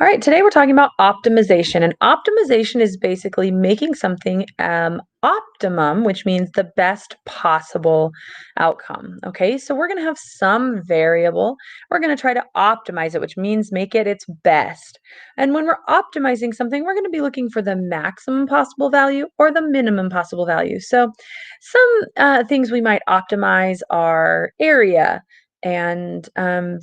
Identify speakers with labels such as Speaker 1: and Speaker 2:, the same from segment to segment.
Speaker 1: All right, today we're talking about optimization. And optimization is basically making something optimum, which means the best possible outcome. Okay, so we're going to have some variable. We're going to try to optimize it, which means make it its best. And when we're optimizing something, we're going to be looking for the maximum possible value or the minimum possible value. So some things we might optimize are area and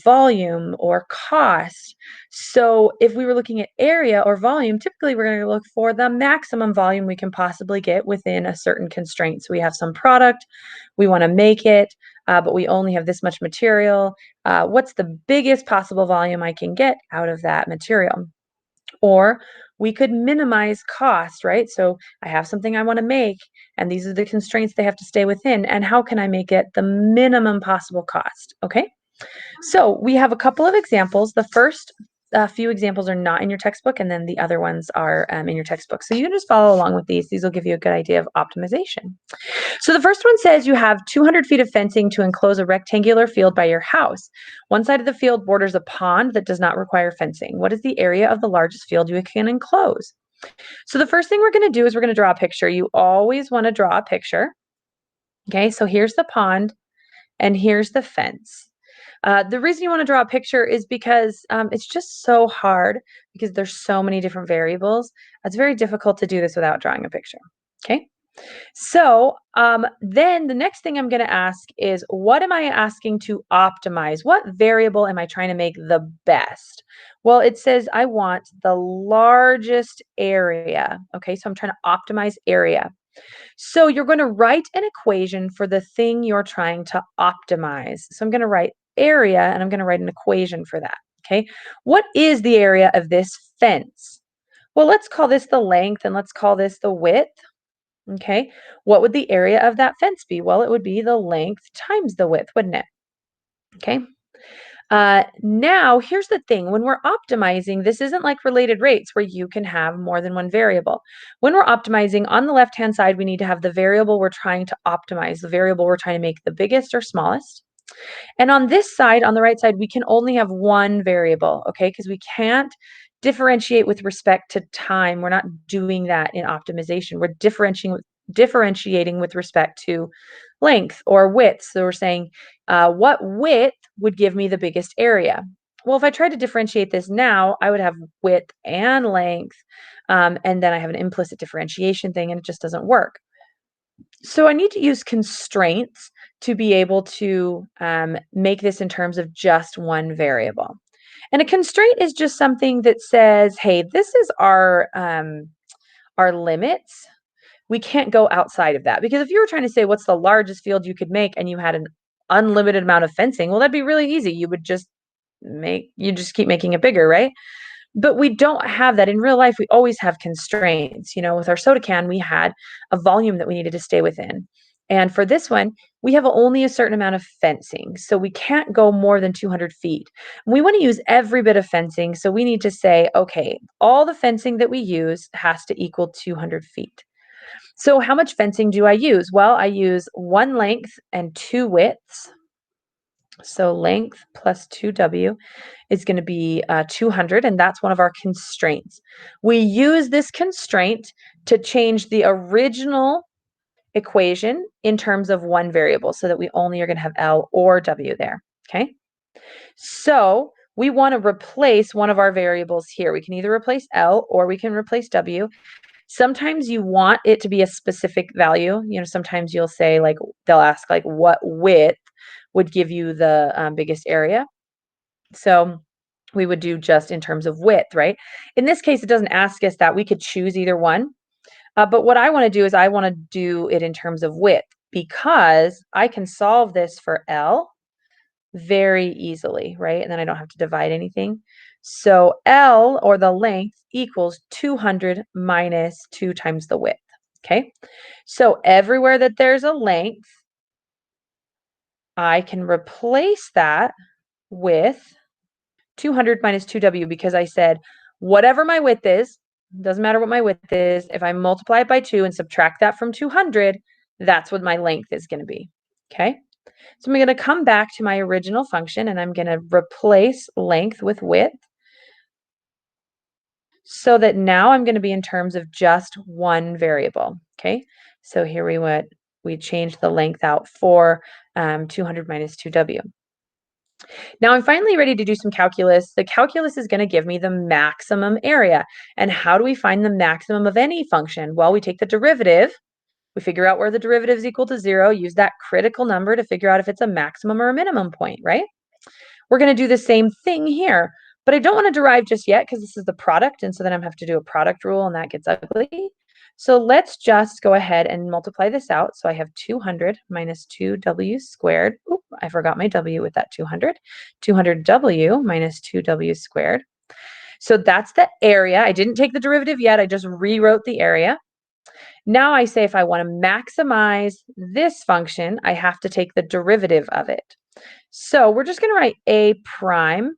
Speaker 1: volume or cost. So if we were looking at area or volume, typically we're going to look for the maximum volume we can possibly get within a certain constraint. So we have some product, we want to make it, but we only have this much material. What's the biggest possible volume I can get out of that material? Or we could minimize cost, right? So I have something I want to make, and these are the constraints they have to stay within. And how can I make it the minimum possible cost? Okay. So we have a couple of examples. The first few examples are not in your textbook, and then the other ones are in your textbook. So you can just follow along with these. These will give you a good idea of optimization. So the first one says you have 200 feet of fencing to enclose a rectangular field by your house. One side of the field borders a pond that does not require fencing. What is the area of the largest field you can enclose? So the first thing we're going to do is we're going to draw a picture. You always want to draw a picture. Okay, so here's the pond and here's the fence. The reason you want to draw a picture is because it's just so hard because there's so many different variables. It's very difficult to do this without drawing a picture. Okay. So then the next thing I'm going to ask is, what am I asking to optimize? What variable am I trying to make the best? Well, it says I want the largest area. Okay, so I'm trying to optimize area. So you're going to write an equation for the thing you're trying to optimize. So I'm going to write area and I'm going to write an equation for that. Okay, what is the area of this fence? Well, let's call this the length and let's call this the width. Okay, what would the area of that fence be? Well, it would be the length times the width, wouldn't it? Okay. Now, here's the thing. When we're optimizing, this isn't like related rates where you can have more than one variable. When we're optimizing, on the left-hand side, we need to have the variable we're trying to optimize, the variable we're trying to make the biggest or smallest. And on this side, on the right side, we can only have one variable, okay? Because we can't differentiate with respect to time. We're not doing that in optimization. We're differentiating with respect to length or width. So we're saying, what width would give me the biggest area? Well, if I tried to differentiate this now, I would have width and length, and then I have an implicit differentiation thing, and it just doesn't work. So I need to use constraints to be able to make this in terms of just one variable. And a constraint is just something that says, hey, this is our limits. We can't go outside of that. Because if you were trying to say what's the largest field you could make and you had an unlimited amount of fencing, well, that'd be really easy. You just keep making it bigger, right? But we don't have that in real life. We always have constraints. You know, with our soda can, we had a volume that we needed to stay within. And for this one, we have only a certain amount of fencing. So we can't go more than 200 feet. We want to use every bit of fencing. So we need to say, okay, all the fencing that we use has to equal 200 feet. So how much fencing do I use? Well, I use one length and two widths. So length plus 2W is going to be 200, and that's one of our constraints. We use this constraint to change the original equation in terms of one variable so that we only are going to have L or W there, okay? So we want to replace one of our variables here. We can either replace L or we can replace W. Sometimes you want it to be a specific value. You know, sometimes you'll say, like, they'll ask, like, what width would give you the biggest area. So we would do just in terms of width, right? In this case, it doesn't ask us that. We could choose either one. But what I want to do is I want to do it in terms of width because I can solve this for L very easily, right? And then I don't have to divide anything. So L, or the length, equals 200 minus 2 times the width, okay? So everywhere that there's a length, I can replace that with 200 minus 2W because I said whatever my width is, doesn't matter what my width is, if I multiply it by 2 and subtract that from 200, that's what my length is going to be, okay? So I'm going to come back to my original function and I'm going to replace length with width. so that now I'm going to be in terms of just one variable. Okay, so here we changed the length out for 200 minus 2w. Now I'm finally ready to do some calculus. The calculus is going to give me the maximum area. And how do we find the maximum of any function? Well, we take the derivative, we figure out where the derivative is equal to 0, use that critical number to figure out if it's a maximum or a minimum point, right? We're going to do the same thing here, but I don't want to derive just yet because this is the product, and so then I have to do a product rule, and that gets ugly. So let's just go ahead and multiply this out. So I have 200 minus 2w squared. Oop, I forgot my w with that 200. 200w minus 2w squared. So that's the area. I didn't take the derivative yet. I just rewrote the area. Now I say if I want to maximize this function, I have to take the derivative of it. So we're just going to write a prime.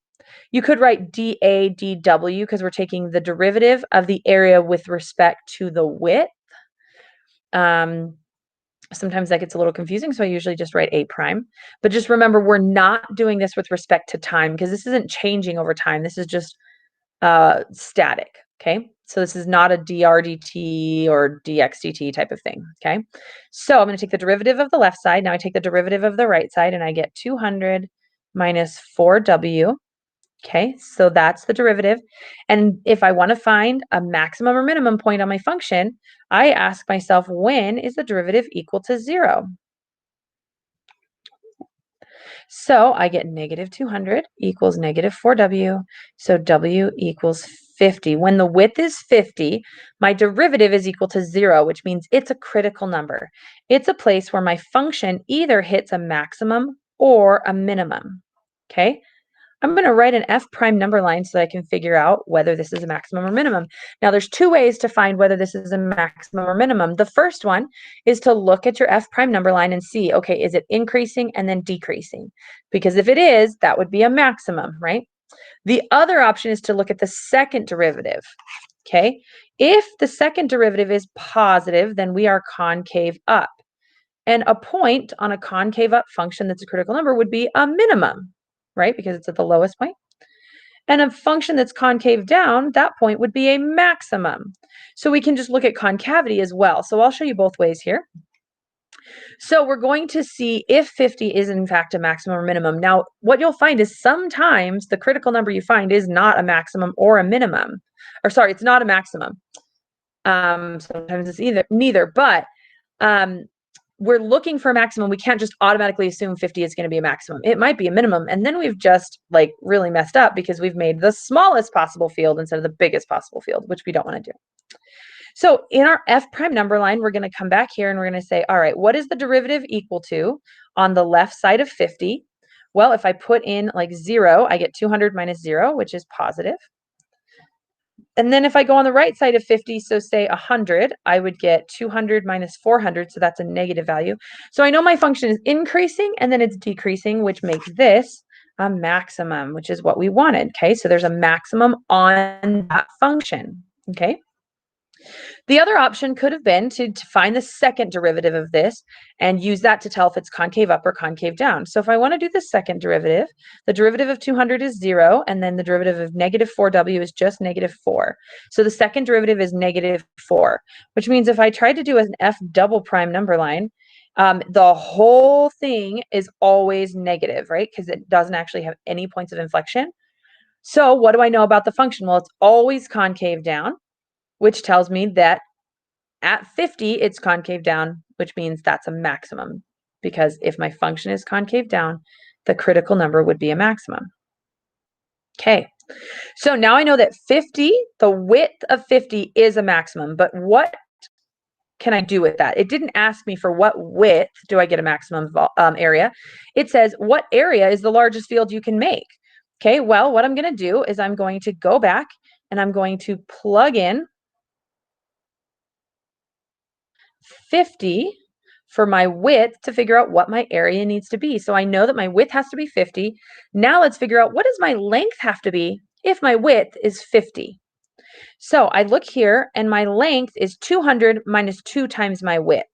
Speaker 1: You could write dA dw because we're taking the derivative of the area with respect to the width. Sometimes that gets a little confusing, so I usually just write a prime. But just remember, we're not doing this with respect to time because this isn't changing over time. This is just static, okay? So this is not a dr dt or dx dt type of thing, okay? So I'm going to take the derivative of the left side. Now I take the derivative of the right side, and I get 200 minus 4w. Okay, so that's the derivative. And if I want to find a maximum or minimum point on my function, I ask myself, when is the derivative equal to 0? So I get negative 200 equals negative 4w, so w equals 50. When the width is 50, my derivative is equal to 0, which means it's a critical number. It's a place where my function either hits a maximum or a minimum. Okay, I'm going to write an f prime number line so that I can figure out whether this is a maximum or minimum. Now, there's two ways to find whether this is a maximum or minimum. The first one is to look at your f prime number line and see, okay, is it increasing and then decreasing? Because if it is, that would be a maximum, right? The other option is to look at the second derivative, okay? If the second derivative is positive, then we are concave up. And a point on a concave up function that's a critical number would be a minimum, right? Because it's at the lowest point. And a function that's concave down, that point would be a maximum. So we can just look at concavity as well. So I'll show you both ways here. So we're going to see if 50 is in fact a maximum or minimum. Now, what you'll find is sometimes the critical number you find is not a maximum or a minimum. Or sorry, it's not a maximum. Sometimes it's neither, but we're looking for a maximum. We can't just automatically assume 50 is going to be a maximum. It might be a minimum. And then we've just like really messed up because we've made the smallest possible field instead of the biggest possible field, which we don't want to do. So in our f prime number line, we're going to come back here and we're going to say, all right, what is the derivative equal to on the left side of 50? Well, if I put in like 0, I get 200 minus 0, which is positive. And then if I go on the right side of 50, so say 100, I would get 200 minus 400, so that's a negative value. So I know my function is increasing and then it's decreasing, which makes this a maximum, which is what we wanted, okay? So there's a maximum on that function, okay? The other option could have been to find the second derivative of this and use that to tell if it's concave up or concave down. So if I want to do the second derivative, the derivative of 200 is 0, and then the derivative of negative 4w is just negative 4. So the second derivative is negative 4, which means if I tried to do an f double prime number line, the whole thing is always negative, right? Because it doesn't actually have any points of inflection. So what do I know about the function? Well, it's always concave down, which tells me that at 50, it's concave down, which means that's a maximum. Because if my function is concave down, the critical number would be a maximum. Okay, so now I know that 50, the width of 50 is a maximum, but what can I do with that? It didn't ask me for what width do I get a maximum area. It says what area is the largest field you can make. Okay, well, what I'm going to do is I'm going to go back and I'm going to plug in 50 for my width to figure out what my area needs to be. So I know that my width has to be 50. Now let's figure out what does my length have to be if my width is 50. So I look here and my length is 200 minus 2 times my width.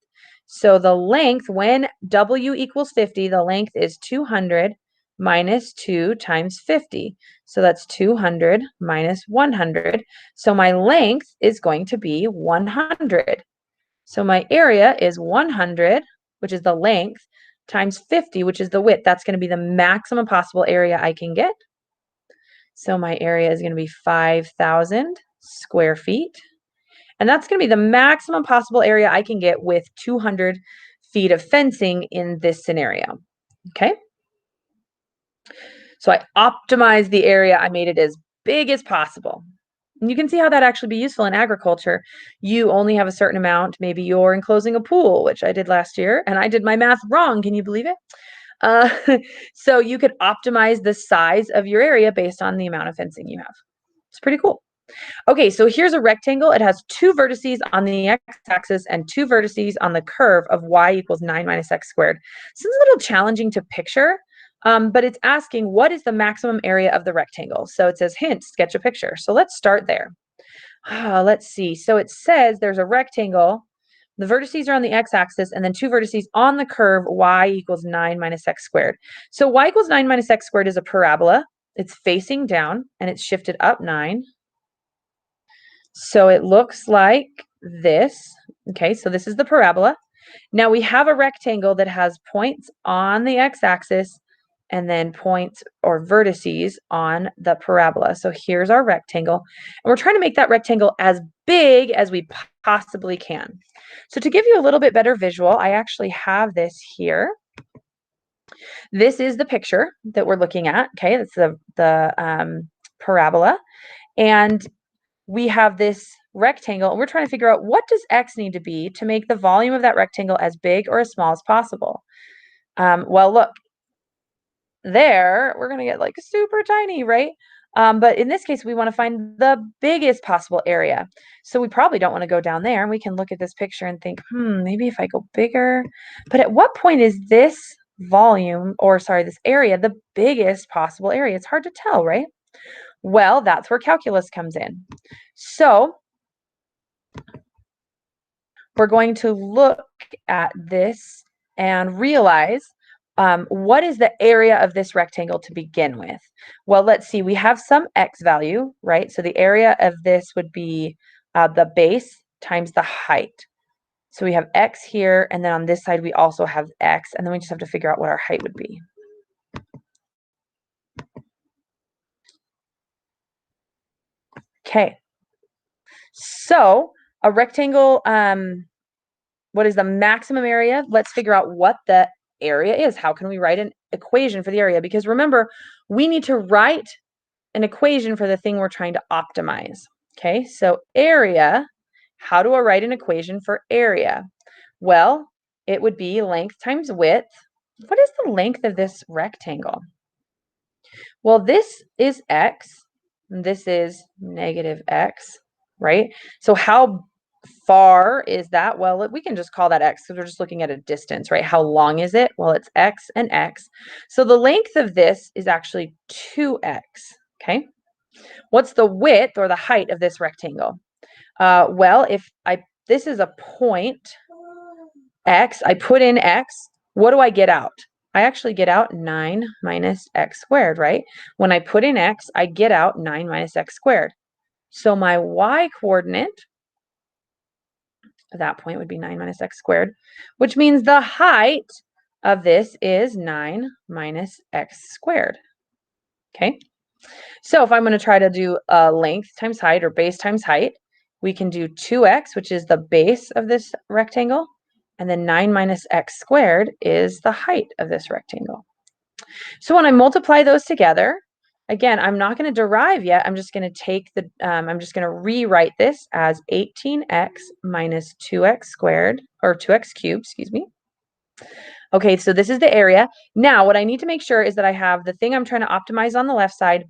Speaker 1: So the length, when W equals 50, the length is 200 minus 2 times 50. So that's 200 minus 100. So my length is going to be 100. So my area is 100, which is the length, times 50, which is the width. That's going to be the maximum possible area I can get. So my area is going to be 5,000 square feet. And that's going to be the maximum possible area I can get with 200 feet of fencing in this scenario. Okay? So I optimized the area. I made it as big as possible. And you can see how that actually be useful in agriculture. You only have a certain amount. Maybe you're enclosing a pool, which I did last year, and I did my math wrong. Can you believe it? Uh, so you could optimize the size of your area based on the amount of fencing you have. It's pretty cool. Okay, so here's a rectangle. It has 2 vertices on the x-axis and 2 vertices on the curve of y equals 9 minus x squared. This is a little challenging to picture, but it's asking what is the maximum area of the rectangle. So it says, hint, sketch a picture. So let's start there. Let's see. So it says there's a rectangle. The vertices are on the x-axis and then 2 vertices on the curve y equals 9 minus x squared. So y equals 9 minus x squared is a parabola. It's facing down and it's shifted up 9. So it looks like this. Okay, so this is the parabola. Now we have a rectangle that has points on the x-axis and then points or vertices on the parabola. So here's our rectangle. And we're trying to make that rectangle as big as we possibly can. So to give you a little bit better visual, I actually have this here. This is the picture that we're looking at. Okay, that's the parabola. And we have this rectangle, and we're trying to figure out what does x need to be to make the volume of that rectangle as big or as small as possible. Well, look, there, we're going to get like super tiny, right? But in this case, we want to find the biggest possible area. So we probably don't want to go down there, and we can look at this picture and think, maybe if I go bigger. But at what point is this volume, or sorry, this area, the biggest possible area? It's hard to tell, right? Well, that's where calculus comes in. So we're going to look at this and realize what is the area of this rectangle to begin with? Well, let's see. We have some x value, right? So the area of this would be the base times the height. So we have x here, and then on this side we also have x, and then we just have to figure out what our height would be. Okay. So a rectangle, what is the maximum area? Let's figure out what the area is. How can we write an equation for the area? Because remember, we need to write an equation for the thing we're trying to optimize. Okay, so area, how do I write an equation for area? Well, it would be length times width. What is the length of this rectangle? Well, this is x, and this is negative x, right? So how far is that? Well, we can just call that x because we're just looking at a distance, right? How long is it? Well, it's x and x. So the length of this is actually 2x, okay? What's the width or the height of this rectangle? Well, this is a point, x, I put in x, what do I get out? I actually get out 9 minus x squared, right? When I put in x, I get out 9 minus x squared. So my y coordinate at that point would be 9 minus x squared, which means the height of this is 9 minus x squared. Okay, so if I'm going to try to do length times height or base times height, we can do 2x, which is the base of this rectangle, and then 9 minus x squared is the height of this rectangle. So when I multiply those together, again, I'm not going to derive yet. I'm just going to take the, I'm just going to rewrite this as 18x minus 2x squared, or 2x cubed, excuse me. Okay, so this is the area. Now, what I need to make sure is that I have the thing I'm trying to optimize on the left side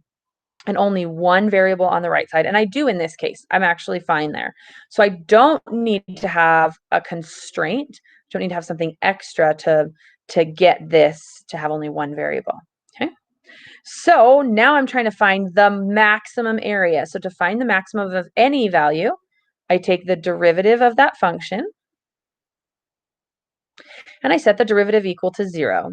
Speaker 1: and only one variable on the right side. And I do in this case. I'm actually fine there. So I don't need to have a constraint. Don't need to have something extra to get this to have only one variable. Okay. So now I'm trying to find the maximum area. So to find the maximum of any value, I take the derivative of that function and I set the derivative equal to 0.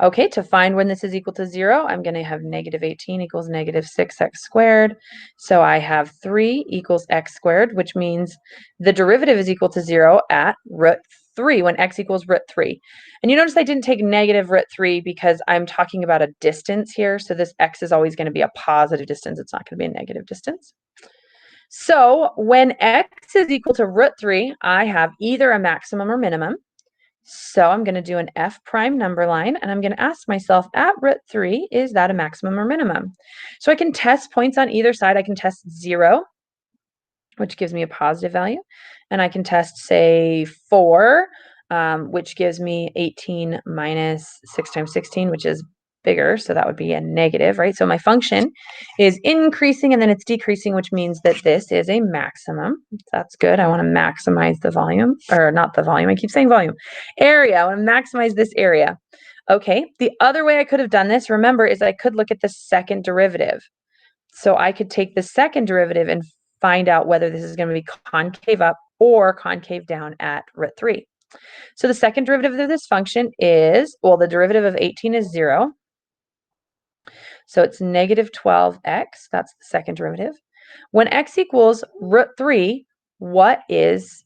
Speaker 1: Okay, to find when this is equal to 0, I'm going to have negative 18 equals negative 6x squared. So I have 3 equals x squared, which means the derivative is equal to 0 at root 3, when x equals root 3. And you notice I didn't take negative root 3 because I'm talking about a distance here. So this x is always going to be a positive distance. It's not going to be a negative distance. So when x is equal to root 3, I have either a maximum or minimum. So I'm going to do an f prime number line, and I'm going to ask myself at root 3, is that a maximum or minimum? So I can test points on either side. I can test 0, which gives me a positive value, and I can test, say, 4, which gives me 18 minus 6 times 16, which is bigger, so that would be a negative, right? So my function is increasing and then it's decreasing, which means that this is a maximum. That's good. I want to maximize the volume, or not the volume, I keep saying volume. Area, I want to maximize this area. Okay, the other way I could have done this, remember, is I could look at the second derivative. So I could take the second derivative and find out whether this is going to be concave up or concave down at root 3. So the second derivative of this function is, well, the derivative of 18 is 0. So it's negative 12x. That's the second derivative. When x equals root 3, what is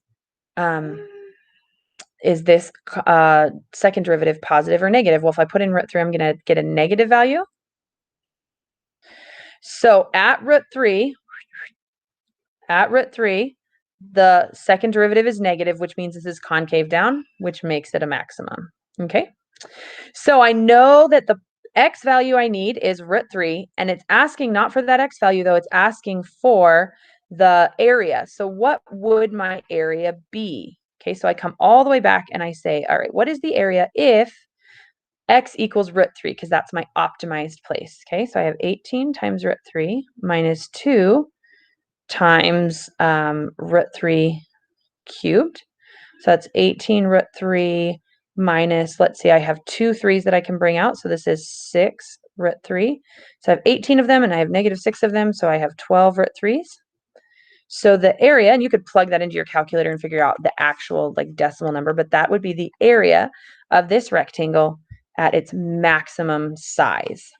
Speaker 1: this second derivative positive or negative? Well, if I put in root 3, I'm going to get a negative value. So at root 3, the second derivative is negative, which means this is concave down, which makes it a maximum. Okay, so I know that the x value I need is root 3, and it's asking not for that x value, though, it's asking for the area. So what would my area be? Okay, so I come all the way back and I say, all right, what is the area if x equals root 3? Because that's my optimized place. Okay, so I have 18 times root 3 minus 2 times root 3 cubed. So that's 18 root 3 minus, let's see, I have 2 3's that I can bring out. So this is 6 root 3. So I have 18 of them and I have negative 6 of them. So I have 12 root 3's. So the area, and you could plug that into your calculator and figure out the actual like decimal number, but that would be the area of this rectangle at its maximum size.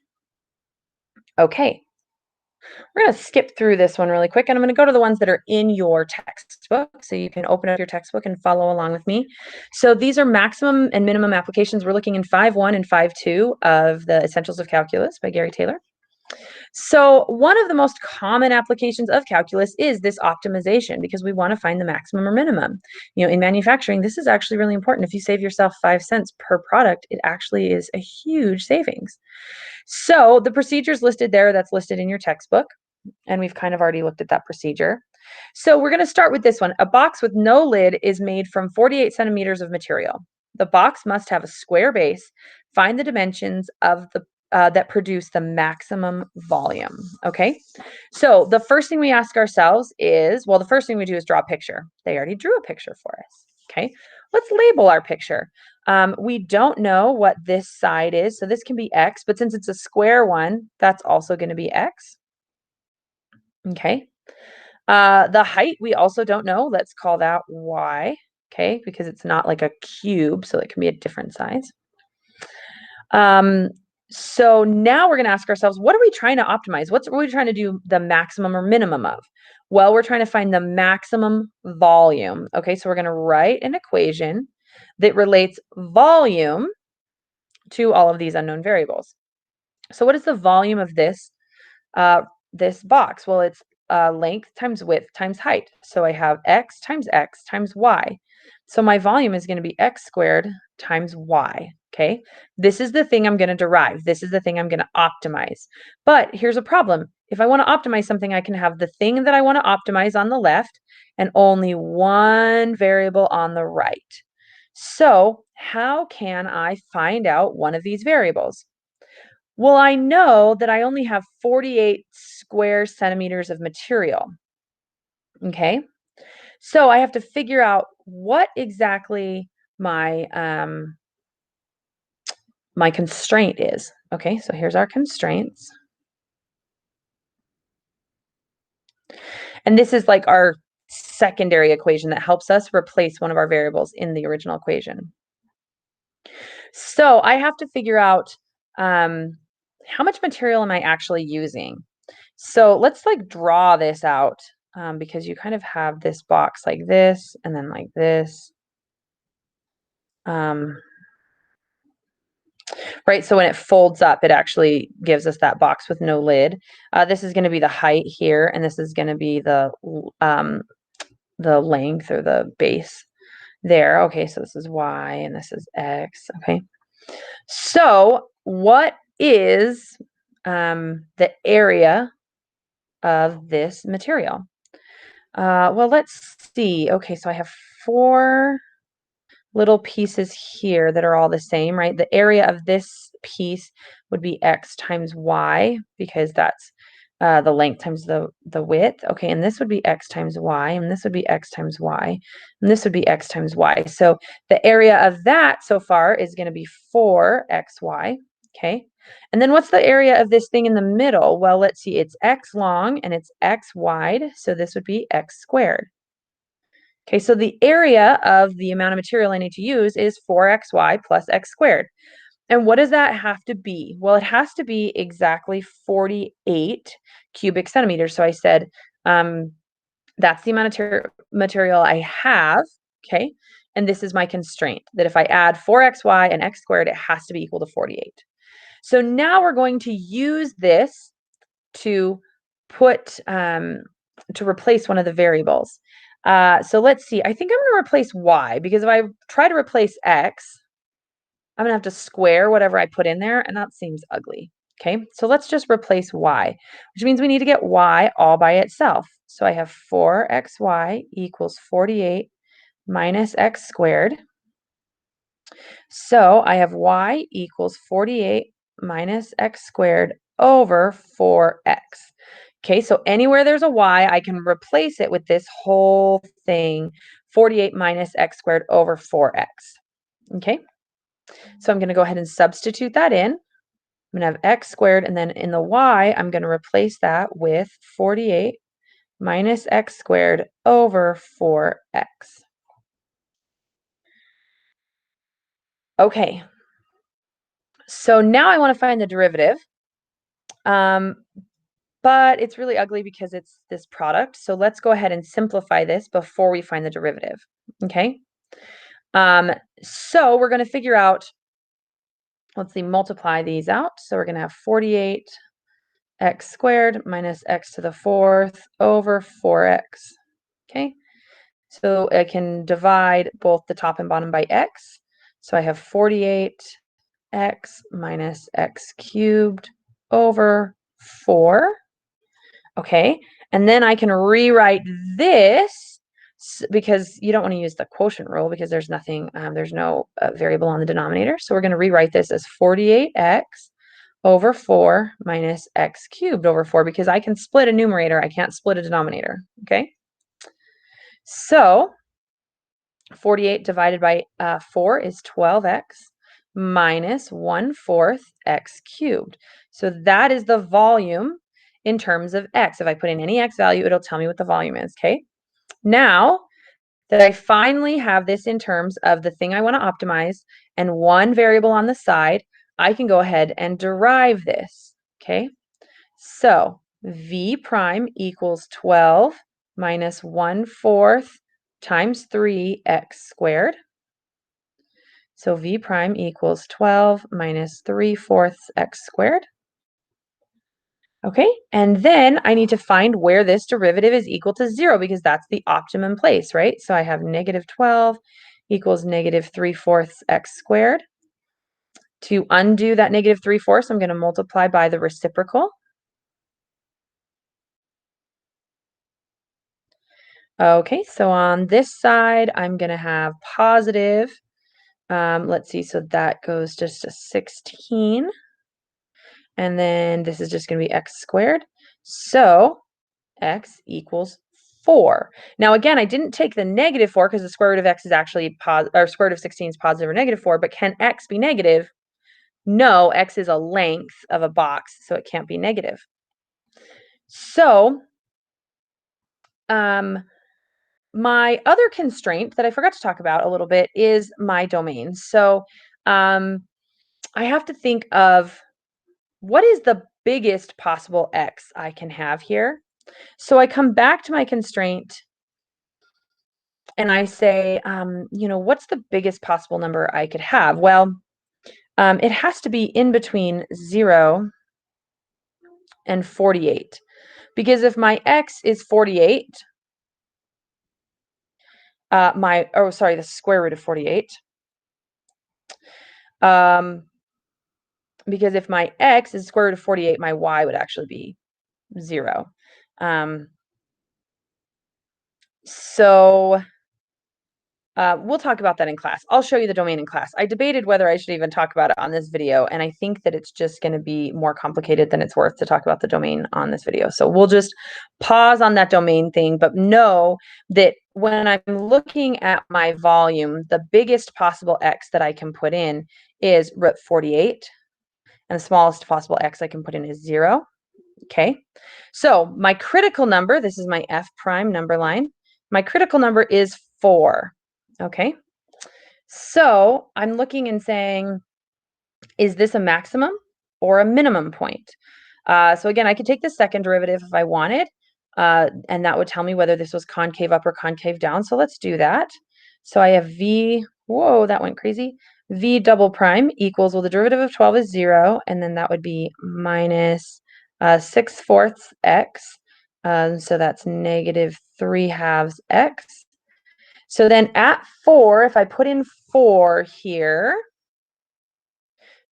Speaker 1: Okay. We're going to skip through this one really quick, and I'm going to go to the ones that are in your textbook, so you can open up your textbook and follow along with me. So these are maximum and minimum applications. We're looking in 5.1 and 5.2 of the Essentials of Calculus by Gary Taylor. So one of the most common applications of calculus is this optimization, because we want to find the maximum or minimum. You know, in manufacturing, this is actually really important. If you save yourself 5 cents per product, it actually is a huge savings. So the procedures listed there, that's listed in your textbook, and we've kind of already looked at that procedure. So we're going to start with this one. A box with no lid is made from 48 centimeters of material. The box must have a square base. Find the dimensions of the that produce the maximum volume. Okay, so the first thing we ask ourselves is, well, the first thing we do is draw a picture. They already drew a picture for us. Okay, let's label our picture. We don't know what this side is, so this can be x, but since it's a square one, that's also going to be x. Okay, the height we also don't know. Let's call that y. Okay, because it's not like a cube, so it can be a different size. So now we're going to ask ourselves, what are we trying to optimize? What are we trying to do the maximum or minimum of? Well, we're trying to find the maximum volume. Okay, so we're going to write an equation that relates volume to all of these unknown variables. So what is the volume of this box? Well, it's length times width times height. So I have x times y. So my volume is going to be x squared times y. Okay, this is the thing I'm going to derive. This is the thing I'm going to optimize. But here's a problem. If I want to optimize something, I can have the thing that I want to optimize on the left and only one variable on the right. So how can I find out one of these variables? Well, I know that I only have 48 square centimeters of material. Okay, so I have to figure out what exactly my my constraint is. Okay, so here's our constraints. And this is like our secondary equation that helps us replace one of our variables in the original equation. So I have to figure out how much material am I actually using? So let's like draw this out because you kind of have this box like this and then like this. Um, right, so when it folds up, it actually gives us that box with no lid. This is going to be the height here, and this is going to be the length or the base there. Okay, so this is y and this is x. Okay, so what is the area of this material? Well, let's see. Okay, so I have 4 little pieces here that are all the same, right? The area of this piece would be x times y because that's the length times the width. Okay, and this would be x times y, and this would be x times y, and this would be x times y. So the area of that so far is going to be 4xy. Okay, and then what's the area of this thing in the middle? Well, let's see. It's x long and it's x wide, so this would be x squared. Okay, so the area of the amount of material I need to use is 4xy plus x squared. And what does that have to be? Well, it has to be exactly 48 cubic centimeters. So I said that's the amount of material I have, okay? And this is my constraint, that if I add 4xy and x squared, it has to be equal to 48. So now we're going to use this to put to replace one of the variables. So let's see. I think I'm going to replace y because if I try to replace x, I'm going to have to square whatever I put in there, and that seems ugly. Okay, so let's just replace y, which means we need to get y all by itself. So I have 4xy equals 48 minus x squared. So I have y equals 48 minus x squared over 4x. Okay, so anywhere there's a y, I can replace it with this whole thing, 48 minus x squared over 4x. Okay, so I'm going to go ahead and substitute that in. I'm going to have x squared, and then in the y, I'm going to replace that with 48 minus x squared over 4x. Okay, so now I want to find the derivative. But it's really ugly because it's this product. So let's go ahead and simplify this before we find the derivative. Okay. So we're going to figure out, let's see, multiply these out. So we're going to have 48 x squared minus x to the 4th over 4x. Okay. So I can divide both the top and bottom by x. So I have 48x minus x cubed over 4. Okay, and then I can rewrite this because you don't want to use the quotient rule because there's nothing, there's no variable on the denominator. So we're going to rewrite this as 48x over 4 minus x cubed over 4 because I can split a numerator. I can't split a denominator. Okay, so 48 divided by 4 is 12x minus 1/4 x cubed. So that is the volume in terms of x. If I put in any x value, it'll tell me what the volume is, okay? Now that I finally have this in terms of the thing I want to optimize and one variable on the side, I can go ahead and derive this, okay? So v prime equals 12 minus 1/4 times 3x squared. So v prime equals 12 minus 3/4 x squared. Okay, and then I need to find where this derivative is equal to 0 because that's the optimum place, right? So I have negative 12 equals negative 3/4 x squared. To undo that negative 3/4, I'm going to multiply by the reciprocal. Okay, so on this side, I'm going to have positive. Let's see, so that goes just to 16. And then this is just going to be x squared. So x equals 4. Now, again, I didn't take the negative 4 because the square root of x is actually positive, or square root of 16 is positive or negative 4, but can x be negative? No, x is a length of a box, so it can't be negative. So, my other constraint that I forgot to talk about a little bit is my domain. So I have to think of what is the biggest possible x I can have here. So I come back to my constraint and I say, what's the biggest possible number I could have? Well, it has to be in between 0 and 48. Because if my x is 48, the square root of 48. Because if my x is square root of 48, my y would actually be 0. So we'll talk about that in class. I'll show you the domain in class. I debated whether I should even talk about it on this video, and I think that it's just going to be more complicated than it's worth to talk about the domain on this video. So we'll just pause on that domain thing, but know that when I'm looking at my volume, the biggest possible x that I can put in is root 48, and the smallest possible x I can put in is 0. Okay, so my critical number, this is my f prime number line. My critical number is 4. Okay, so I'm looking and saying, is this a maximum or a minimum point? So again, I could take the second derivative if I wanted, and that would tell me whether this was concave up or concave down. So let's do that. So I have v, whoa, that went crazy. V double prime equals, well, the derivative of 12 is 0, and then that would be minus 6/4 x. So that's negative 3/2 x. So then at 4, if I put in 4 here,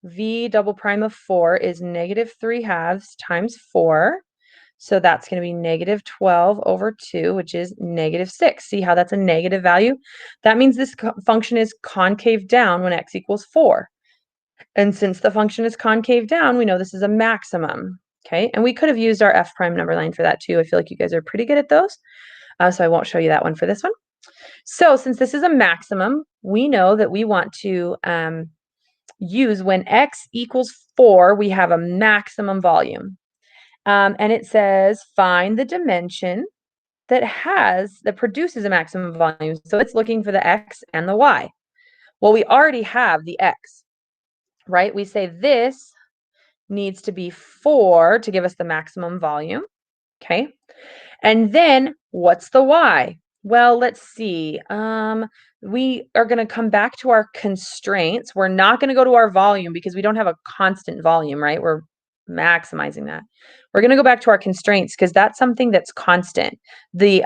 Speaker 1: v double prime of 4 is negative 3/2 times 4. So that's going to be negative 12 over 2, which is negative 6. See how that's a negative value? That means this function is concave down when x equals 4. And since the function is concave down, we know this is a maximum. Okay, and we could have used our f prime number line for that too. I feel like you guys are pretty good at those. So I won't show you that one for this one. So since this is a maximum, we know that we want to use when x equals 4, we have a maximum volume. And it says find the dimension that produces a maximum volume. So it's looking for the x and the y. Well, we already have the x, right? We say this needs to be 4 to give us the maximum volume. Okay. And then what's the y? Well, let's see. We are going to come back to our constraints. We're not going to go to our volume because we don't have a constant volume, right? We're maximizing that. We're going to go back to our constraints because that's something that's constant. The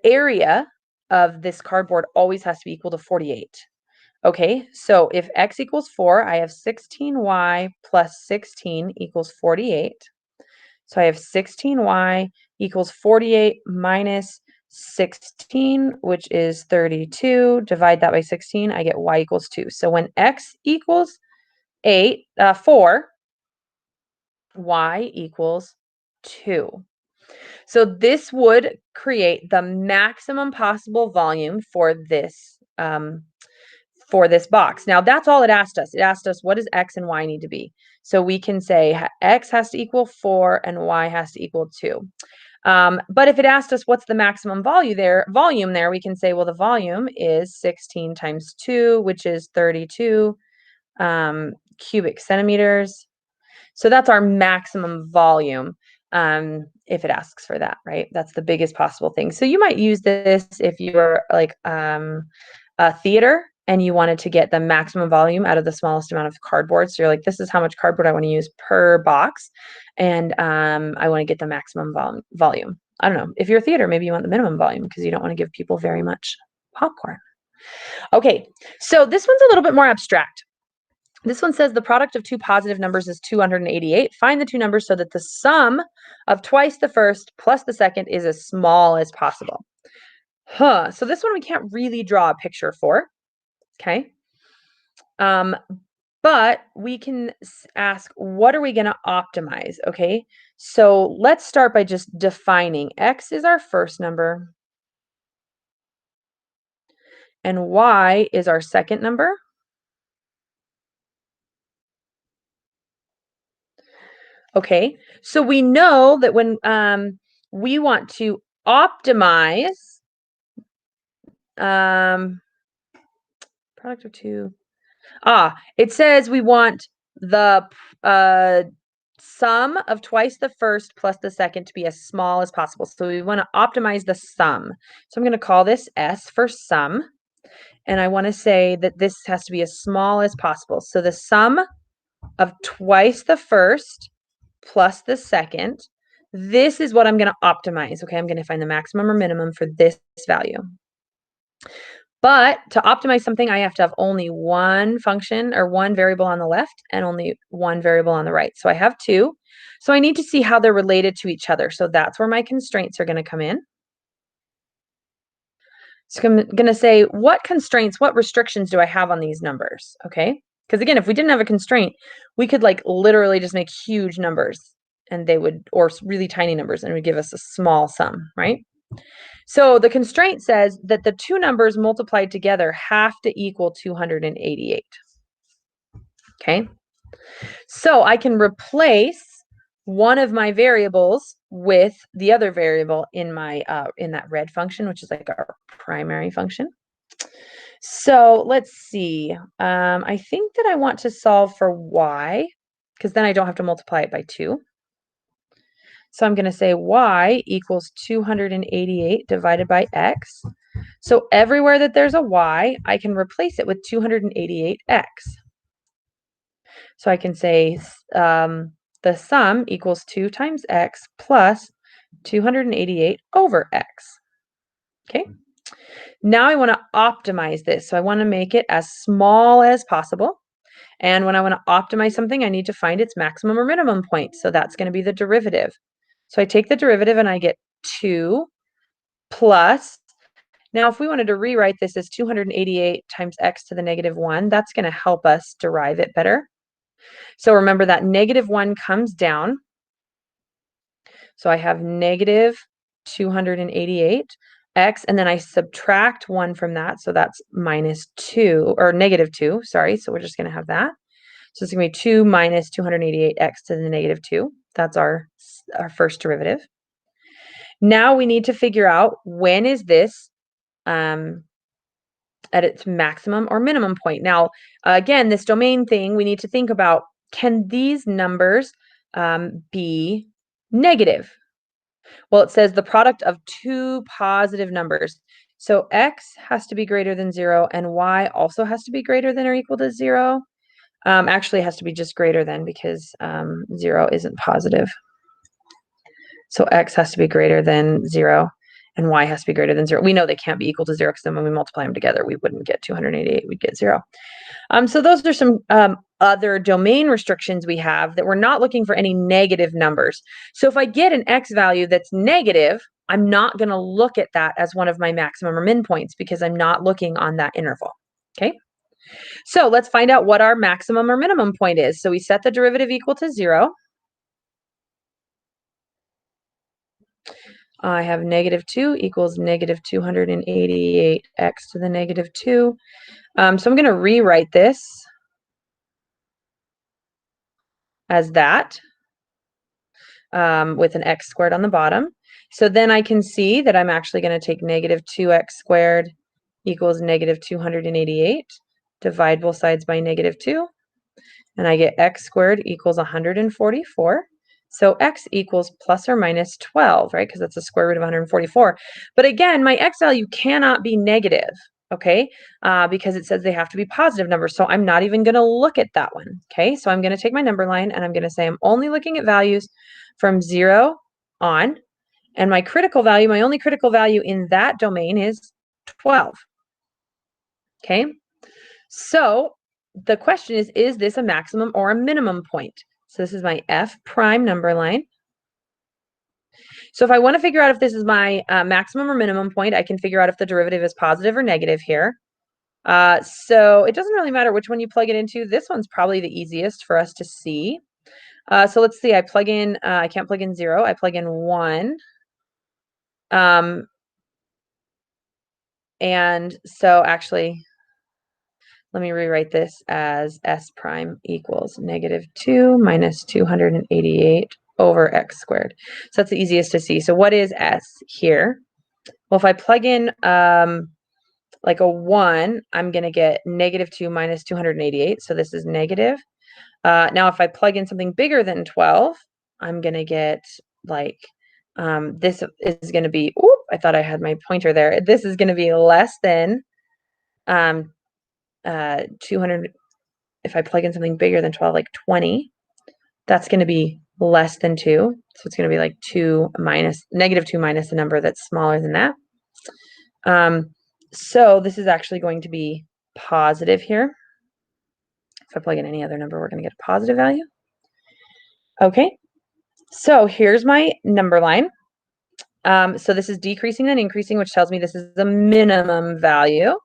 Speaker 1: area of this cardboard always has to be equal to 48. Okay, so if x equals 4, I have 16y plus 16 equals 48. So I have 16y equals 48 minus 16, which is 32. Divide that by 16, I get y equals 2. So when x equals 4, y equals 2. So this would create the maximum possible volume for this box. Now that's all it asked us. It asked us what does x and y need to be. So we can say x has to equal 4 and y has to equal 2. But if it asked us what's the maximum volume there, we can say, well, the volume is 16 times 2, which is 32 cubic centimeters. So that's our maximum volume if it asks for that, right? That's the biggest possible thing. So you might use this if you're like a theater and you wanted to get the maximum volume out of the smallest amount of cardboard. So you're like, this is how much cardboard I want to use per box. And I want to get the maximum volume. I don't know. If you're a theater, maybe you want the minimum volume because you don't want to give people very much popcorn. Okay, so this one's a little bit more abstract. This one says the product of two positive numbers is 288. Find the two numbers so that the sum of twice the first plus the second is as small as possible. So this one we can't really draw a picture for. Okay. But we can ask, what are we going to optimize? Okay. So let's start by just defining x is our first number and y is our second number. Okay, so we know that when we want to optimize product of two, It says we want the sum of twice the first plus the second to be as small as possible. So we want to optimize the sum. So I'm going to call this S for sum. And I want to say that this has to be as small as possible. So the sum of twice the first plus the second, this is what I'm going to optimize. Okay, I'm going to find the maximum or minimum for this value. But to optimize something, I have to have only one function or one variable on the left and only one variable on the right. So I have two. So I need to see how they're related to each other. So that's where my constraints are going to come in. So I'm going to say, what constraints, what restrictions do I have on these numbers? Okay. Because again, if we didn't have a constraint, we could like literally just make huge numbers and they would, or really tiny numbers, and it would give us a small sum, right? So the constraint says that the two numbers multiplied together have to equal 288. Okay. So I can replace one of my variables with the other variable in my in that red function, which is like our primary function. So let's see. I think that I want to solve for y, because then I don't have to multiply it by 2. So I'm going to say y equals 288 divided by x. So everywhere that there's a y, I can replace it with 288x. So I can say the sum equals 2 times x plus 288 over x. Okay. Now I want to optimize this. So I want to make it as small as possible. And when I want to optimize something, I need to find its maximum or minimum point. So that's going to be the derivative. So I take the derivative and I get 2 plus, now if we wanted to rewrite this as 288 times x to the negative 1, that's going to help us derive it better. So remember that negative 1 comes down. So I have negative 288 x, and then I subtract 1 from that. So that's minus 2, or negative 2, sorry. So we're just going to have that. So it's going to be 2 minus 288x to the negative 2. That's our first derivative. Now we need to figure out when is this at its maximum or minimum point. Now, again, this domain thing, we need to think about, can these numbers be negative? Well, it says the product of two positive numbers. So x has to be greater than 0, and y also has to be greater than or equal to 0. Actually, it has to be just greater than, because 0 isn't positive. So x has to be greater than 0, and y has to be greater than 0. We know they can't be equal to 0, because then when we multiply them together, we wouldn't get 288, we'd get 0. So those are some other domain restrictions we have, that we're not looking for any negative numbers. So if I get an x value that's negative, I'm not going to look at that as one of my maximum or min points, because I'm not looking on that interval. Okay. So let's find out what our maximum or minimum point is. So we set the derivative equal to 0. I have negative 2 equals negative 288x to the negative 2. So I'm going to rewrite this as that, with an x squared on the bottom. So then I can see that I'm actually going to take negative 2x squared equals negative 288, divide both sides by negative 2, and I get x squared equals 144. So x equals plus or minus 12, right? Because that's the square root of 144. But again, my x value cannot be negative, okay? Because it says they have to be positive numbers. So I'm not even going to look at that one, okay? So I'm going to take my number line and I'm going to say I'm only looking at values from 0 on. And my critical value, my only critical value in that domain is 12, okay? So the question is this a maximum or a minimum point? So this is my f prime number line. So if I want to figure out if this is my maximum or minimum point, I can figure out if the derivative is positive or negative here. So it doesn't really matter which one you plug it into. This one's probably the easiest for us to see. So let's see, I plug in, I can't plug in 0, I plug in 1. And so actually, let me rewrite this as s prime equals negative 2 minus 288 over x squared. So that's the easiest to see. So what is s here? Well, if I plug in like a 1, I'm going to get -2 minus 288. So this is negative. Now, if I plug in something bigger than 12, I'm going to get like, this is going to be, oop, I thought I had my pointer there. This is going to be less than 200. If I plug in something bigger than 12, like 20, that's going to be less than 2. So it's going to be like -2 minus a number that's smaller than that. So this is actually going to be positive here. If I plug in any other number, we're going to get a positive value. Okay, so here's my number line. So this is decreasing and increasing, which tells me this is the minimum value.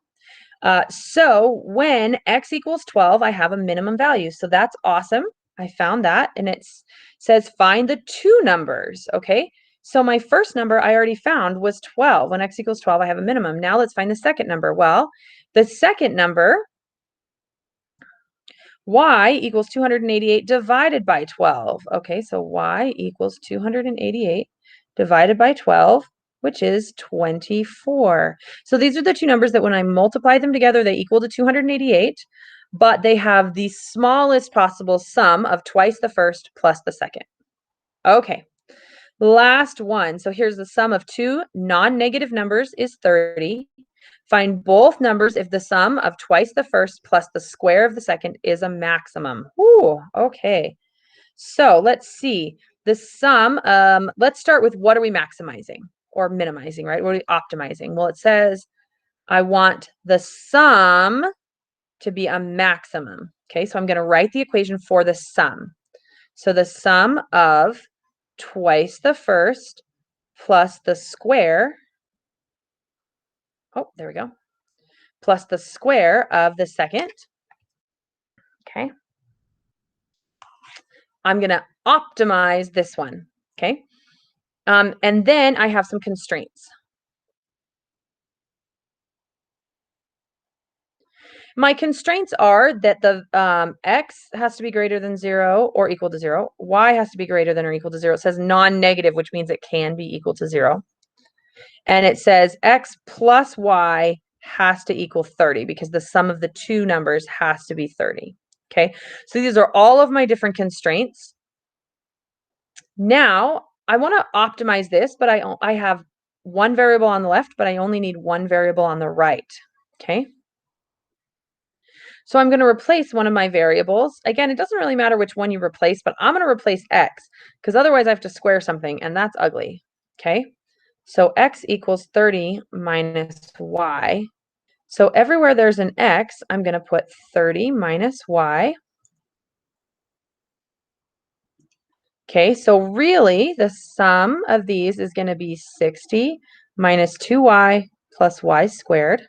Speaker 1: So when x equals 12, I have a minimum value. So that's awesome. I found that, and it says find the two numbers. Okay, so my first number I already found was 12. When x equals 12, I have a minimum. Now let's find the second number. Well, the second number, y equals 288 divided by 12. Okay, so y equals 288 divided by 12, which is 24. So these are the two numbers that when I multiply them together, they equal to 288, but they have the smallest possible sum of twice the first plus the second. Okay, last one. So here's the sum of two non-negative numbers is 30. Find both numbers if the sum of twice the first plus the square of the second is a maximum. Ooh, okay. So let's see. The sum, let's start with what are we maximizing or minimizing, right? What are we optimizing? Well, it says I want the sum to be a maximum. Okay, so I'm going to write the equation for the sum. So the sum of twice the first plus the square, oh, there we go, plus the square of the second. Okay. I'm going to optimize this one. Okay. And then I have some constraints. My constraints are that the x has to be greater than 0 or equal to 0. Y has to be greater than or equal to 0. It says non-negative, which means it can be equal to 0. And it says x plus y has to equal 30 because the sum of the two numbers has to be 30. Okay, so these are all of my different constraints. Now, I want to optimize this, but I have one variable on the left, but I only need one variable on the right. Okay. So I'm going to replace one of my variables. Again, it doesn't really matter which one you replace, but I'm going to replace x because otherwise I have to square something, and that's ugly. Okay. So x equals 30 minus y. So everywhere there's an x, I'm going to put 30 minus y. Okay, so really the sum of these is going to be 60 minus 2y plus y squared.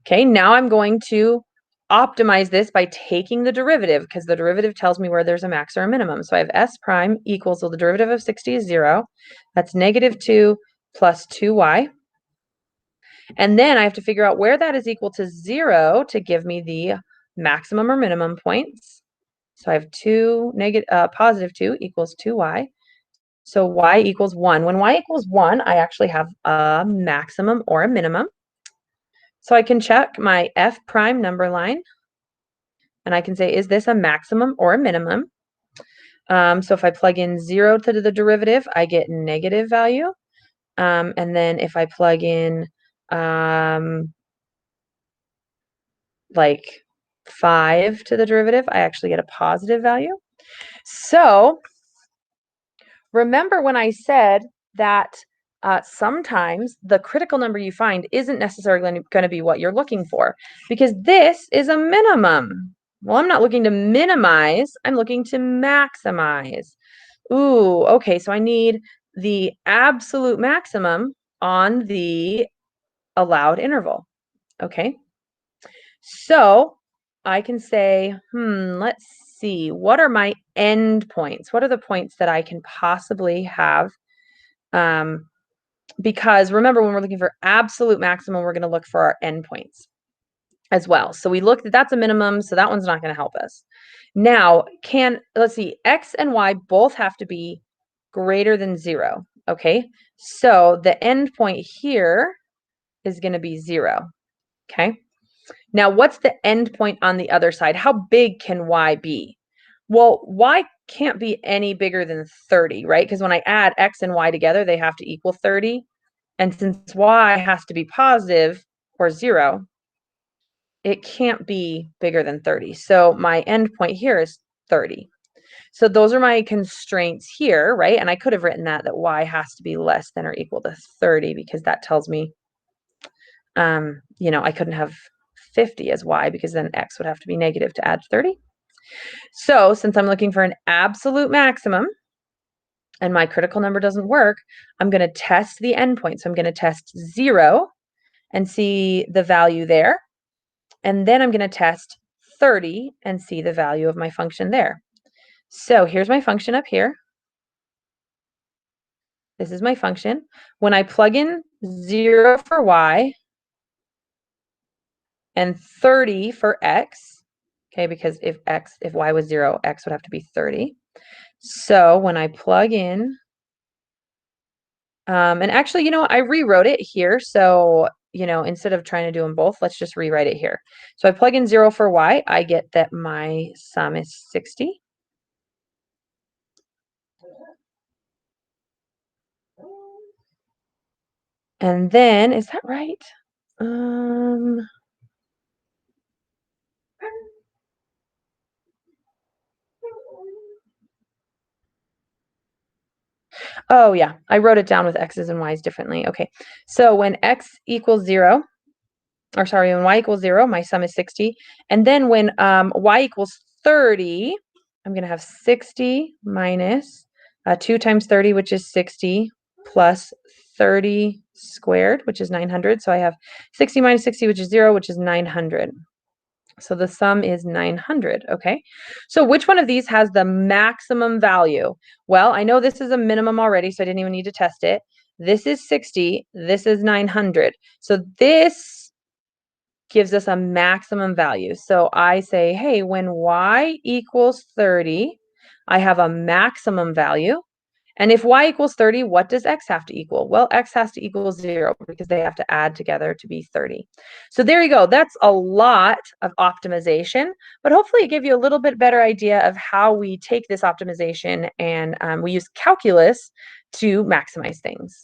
Speaker 1: Okay, now I'm going to optimize this by taking the derivative because the derivative tells me where there's a max or a minimum. So I have s prime equals, so the derivative of 60 is 0. That's -2 plus 2y. And then I have to figure out where that is equal to 0 to give me the maximum or minimum points. So I have positive 2 equals 2y. So y equals 1. When y equals 1, I actually have a maximum or a minimum. So I can check my f prime number line, and I can say, is this a maximum or a minimum? So if I plug in 0 to the derivative, I get negative value. And then if I plug in like 5 to the derivative, I actually get a positive value. So remember when I said that sometimes the critical number you find isn't necessarily going to be what you're looking for, because this is a minimum. Well, I'm not looking to minimize, I'm looking to maximize. Ooh, okay, so I need the absolute maximum on the allowed interval. Okay, so I can say, let's see, what are my end points? What are the points that I can possibly have? Because remember, when we're looking for absolute maximum, we're going to look for our endpoints as well. So we looked at that's a minimum, so that one's not going to help us. Now, let's see, x and y both have to be greater than 0. Okay, so the endpoint here is going to be 0. Okay. Now, what's the endpoint on the other side? How big can y be? Well, y can't be any bigger than 30, right? Because when I add x and y together, they have to equal 30. And since y has to be positive or 0, it can't be bigger than 30. So my endpoint here is 30. So those are my constraints here, right? And I could have written that y has to be less than or equal to 30 because that tells me, I couldn't have 50 as y because then x would have to be negative to add 30. So since I'm looking for an absolute maximum and my critical number doesn't work, I'm going to test the endpoint. So I'm going to test 0 and see the value there. And then I'm going to test 30 and see the value of my function there. So here's my function up here. This is my function. When I plug in 0 for y and 30 for x, okay, because if y was 0, x would have to be 30. So when I plug in, and actually, I rewrote it here. So, instead of trying to do them both, let's just rewrite it here. So I plug in 0 for y, I get that my sum is 60. And then, is that right? Oh yeah, I wrote it down with x's and y's differently. Okay, so when x equals 0, or sorry, when y equals 0, my sum is 60. And then when y equals 30, I'm going to have 60 minus 2 times 30, which is 60, plus 30 squared, which is 900. So I have 60 minus 60, which is 0, which is 900. So the sum is 900, okay? So which one of these has the maximum value? Well, I know this is a minimum already, so I didn't even need to test it. This is 60, this is 900. So this gives us a maximum value. So I say, hey, when y equals 30, I have a maximum value. And if y equals 30, what does x have to equal? Well, x has to equal 0 because they have to add together to be 30. So there you go. That's a lot of optimization, but hopefully it gave you a little bit better idea of how we take this optimization and we use calculus to maximize things.